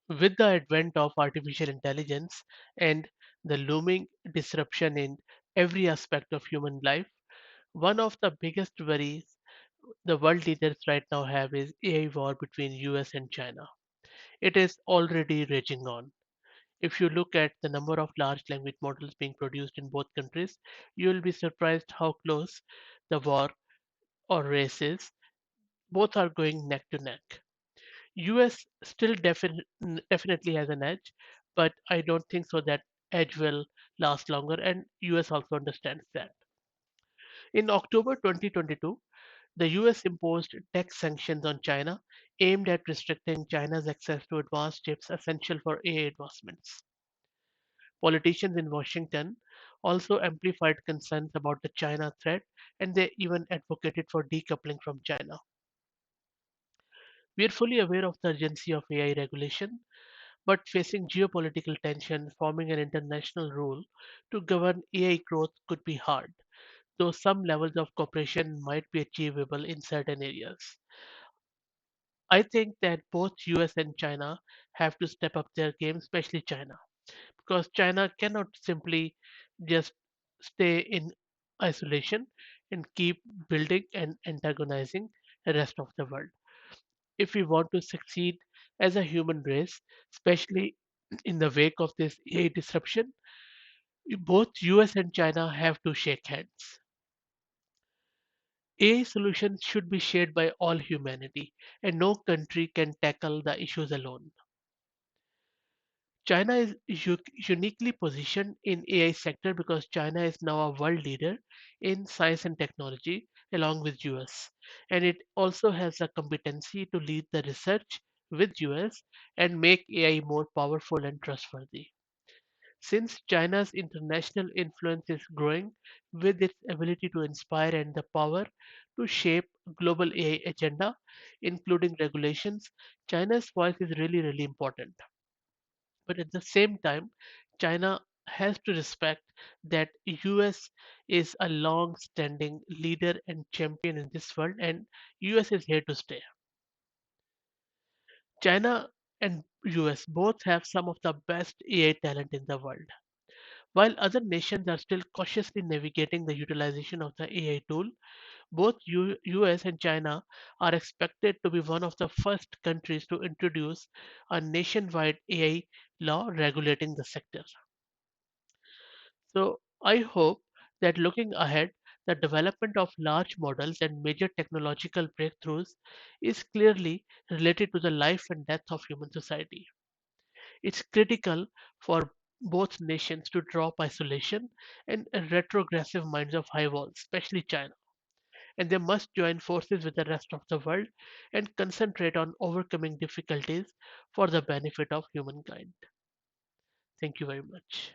With the advent of artificial intelligence and the looming disruption in every aspect of human life, one of the biggest worries the world leaders right now have is AI war between US and China. It is already raging on. If you look at the number of large language models being produced in both countries, you will be surprised how close the war or race is. Both are going neck to neck. US still definitely has an edge, but I don't think so that edge will last longer, and US also understands that. In October 2022, the US imposed tech sanctions on China aimed at restricting China's access to advanced chips essential for AI advancements. Politicians in Washington also amplified concerns about the China threat, and they even advocated for decoupling from China. We are fully aware of the urgency of AI regulation, but facing geopolitical tension, forming an international rule to govern AI growth could be hard, though some levels of cooperation might be achievable in certain areas. I think that both US and China have to step up their game, especially China, because China cannot simply just stay in isolation and keep building and antagonizing the rest of the world. If we want to succeed as a human race, especially in the wake of this AI disruption, both US and China have to shake hands. AI solutions should be shared by all humanity, and no country can tackle the issues alone. China is uniquely positioned in AI sector because China is now a world leader in science and technology along with US, and it also has the competency to lead the research with US and make AI more powerful and trustworthy. Since China's international influence is growing with its ability to inspire and the power to shape global AI agenda, including regulations, China's voice is really important. But at the same time, China has to respect that US is a long-standing leader and champion in this world, and US is here to stay. China and US both have some of the best AI talent in the world. While other nations are still cautiously navigating the utilization of the AI tool, both US and China are expected to be one of the first countries to introduce a nationwide AI law regulating the sector. So I hope that looking ahead, the development of large models and major technological breakthroughs is clearly related to the life and death of human society. It's critical for both nations to drop isolation and retrogressive minds of high walls, especially China. And they must join forces with the rest of the world and concentrate on overcoming difficulties for the benefit of humankind. Thank you very much.